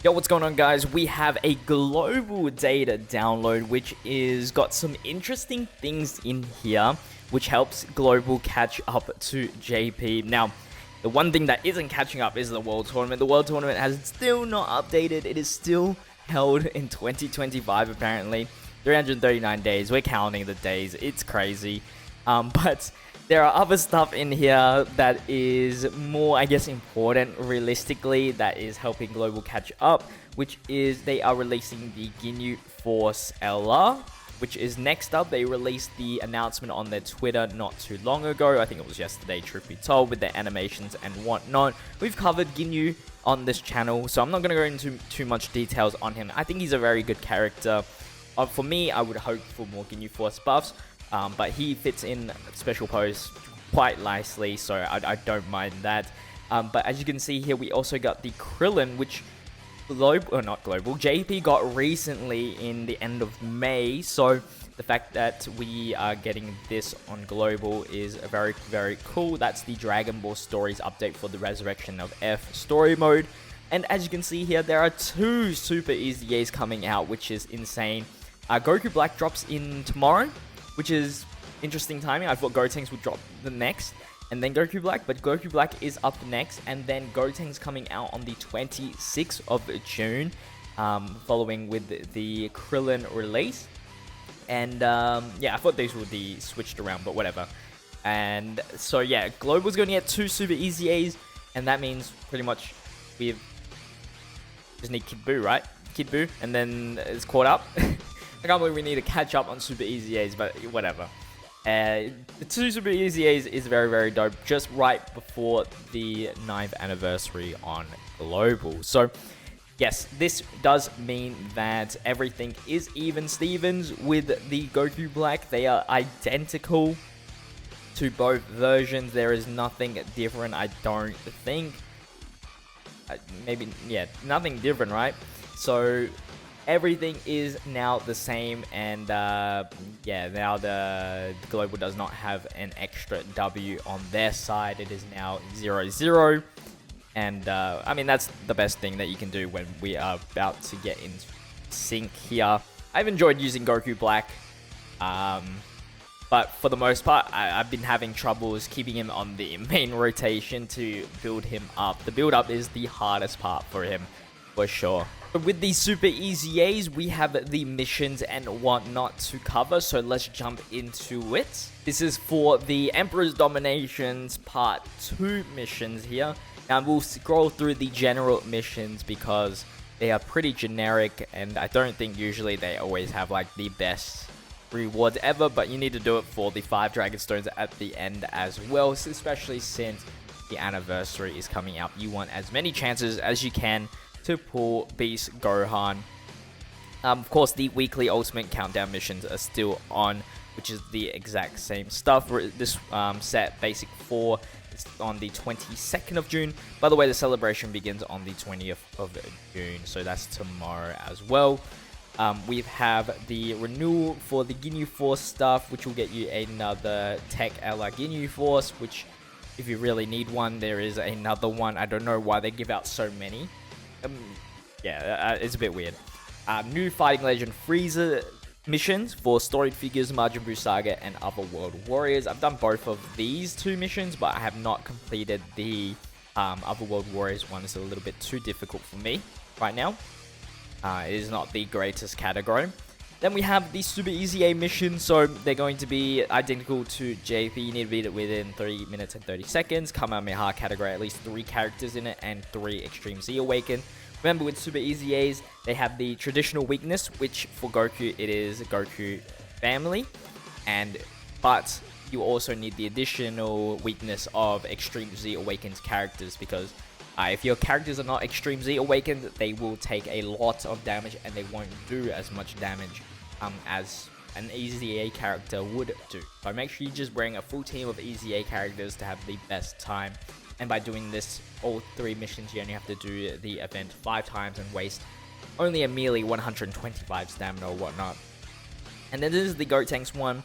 Yo, what's going on, guys? We have a global data download which is got some interesting things in here which helps global catch up to JP. Now, the one thing that isn't catching up is the World Tournament. The World Tournament has still not updated. It is still held in 2025 apparently. 339 days. We're counting the days. It's crazy. But there are other stuff in here that is more, I guess, important realistically, that is helping global catch up, which is they are releasing the Ginyu Force LR, which is next up. They released the announcement on their Twitter not too long ago. I think it was yesterday, truth be told, with their animations and whatnot. We've covered Ginyu on this channel, so I'm not going to go into too much details on him. I think he's a very good character. For me, I would hope for more Ginyu Force buffs. But he fits in special pose quite nicely, so I don't mind that. But as you can see here, we also got the Krillin, which JP got recently in the end of May. So the fact that we are getting this on global is very, very cool. That's the Dragon Ball Stories update for the Resurrection of F story mode. And as you can see here, there are two Super EZAs coming out, which is insane. Goku Black drops in tomorrow, which is interesting timing. I thought Gotenks would drop the next, and then Goku Black, but Goku Black is up next, and then Gotenks coming out on the 26th of June, following with the Krillin release. And yeah, I thought these would be switched around, but whatever. And so yeah, Global's going to get two Super EZAs, and that means pretty much we just need Kid Buu, right? Kid Buu, and then it's caught up. I can't believe we need to catch up on Super EZAs, but whatever. The two Super EZAs is very, very dope, just right before the 9th anniversary on Global. So, yes, this does mean that everything is even Stevens with the Goku Black. They are identical to both versions. There is nothing different, I don't think. Maybe, yeah, nothing different, right? So everything is now the same, and yeah, now the Global does not have an extra W on their side. It is now 0-0, and I mean, that's the best thing that you can do when we are about to get in sync here. I've enjoyed using Goku Black, but for the most part, I've been having troubles keeping him on the main rotation to build him up. The build up is the hardest part for him, for sure. With these Super EZAs, we have the missions and whatnot to cover, so let's jump into it. This is for the Emperor's Dominations Part 2 missions here. Now, we'll scroll through the general missions because they are pretty generic, and I don't think usually they always have like the best rewards ever, but you need to do it for the 5 Dragon Stones at the end as well, especially since the anniversary is coming out. You want as many chances as you can to pull Beast Gohan. Of course, the weekly Ultimate Countdown missions are still on, which is the exact same stuff. This set, Basic 4, is on the 22nd of June. By the way, the celebration begins on the 20th of June, so that's tomorrow as well. We have the renewal for the Ginyu Force stuff, which will get you another Tech a la Ginyu Force, which, if you really need one, there is another one. I don't know why they give out so many. Yeah, it's a bit weird. New Fighting Legend Frieza missions for Storied Figures, Majin Buu Saga, and Other World Warriors. I've done both of these two missions, but I have not completed the Other World Warriors one. It's a little bit too difficult for me right now. It is not the greatest category. Then we have the Super EZA missions, so they're going to be identical to JP. You need to beat it within 3 minutes and 30 seconds. Kamehameha category, at least 3 characters in it, and 3 Extreme Z Awaken. Remember, with Super EZAs, they have the traditional weakness, which for Goku, it is Goku Family. But you also need the additional weakness of Extreme Z Awakened characters, because if your characters are not Extreme Z Awakened, they will take a lot of damage, and they won't do as much damage as an EZA character would do. So make sure you just bring a full team of EZA characters to have the best time. And by doing this, all 3 missions, you only have to do the event 5 times and waste only a merely 125 stamina or whatnot. And then this is the Gotenks one.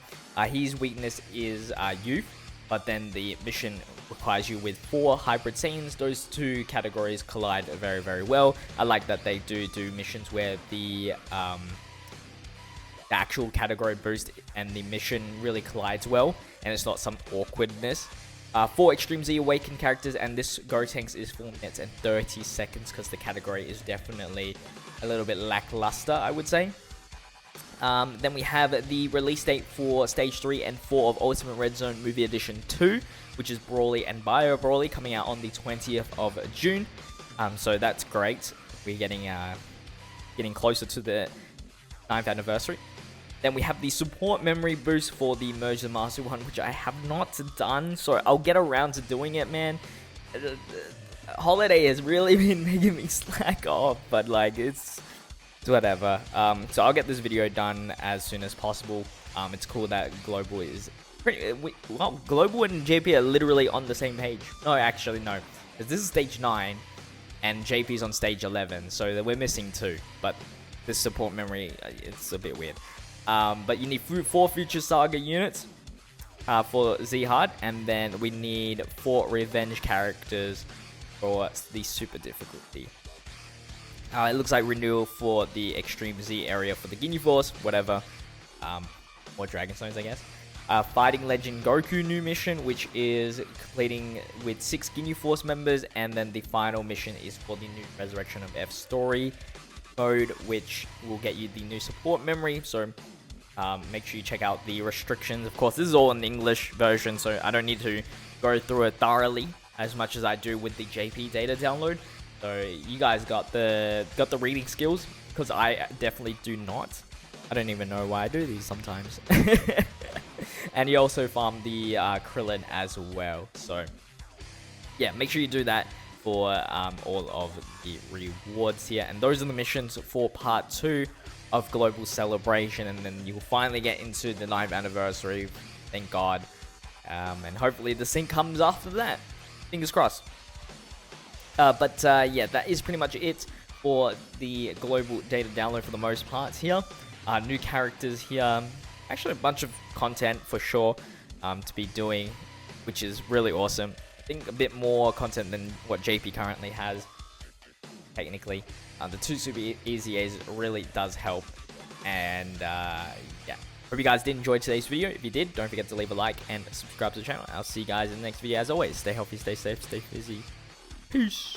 His weakness is youth, but then the mission requires you with 4 hybrid scenes. Those 2 categories collide very, very well. I like that they do missions where the actual category boost and the mission really collides well, and it's not some awkwardness. 4 Extreme Z Awakened characters, and this Gotenks is 4 minutes and 30 seconds because the category is definitely a little bit lackluster, I would say. Then we have the release date for Stage 3 and 4 of Ultimate Red Zone Movie Edition 2, which is Brawly and Bio Brawly, coming out on the 20th of June. So that's great. We're getting closer to the 9th anniversary. Then we have the support memory boost for the Merge the Master one, which I have not done, so I'll get around to doing it, man. Holiday has really been making me slack off, but like it's whatever. So I'll get this video done as soon as possible. It's cool that Global is Global and JP are literally on the same page. No, actually no, because this is stage 9 and JP is on stage 11, so we're missing 2. But this support memory, it's a bit weird. But you need 4 Future Saga units for Z-Hard, and then we need 4 Revenge characters for the super difficulty. It looks like renewal for the Extreme Z area for the Ginyu Force, whatever. More Dragon Stones, I guess. Fighting Legend Goku new mission, which is completing with 6 Ginyu Force members, and then the final mission is for the new Resurrection of F story mode, which will get you the new support memory. So make sure you check out the restrictions. Of course, this is all in the English version, so I don't need to go through it thoroughly as much as I do with the JP data download. So you guys got the reading skills, because I definitely do not. I don't even know why I do these sometimes. And you also farm the Krillin as well. So yeah, make sure you do that for all of the rewards here. And those are the missions for part 2 of Global Celebration, and then you'll finally get into the 9th anniversary, thank God. And hopefully the sync comes after that. Fingers crossed. But yeah, that is pretty much it for the global data download for the most parts here. New characters here. Actually, a bunch of content for sure to be doing, which is really awesome. I think a bit more content than what JP currently has, technically. The 2 super EZAs really does help. And yeah, hope you guys did enjoy today's video. If you did, don't forget to leave a like and subscribe to the channel. I'll see you guys in the next video. As always, stay healthy, stay safe, stay busy. Peace.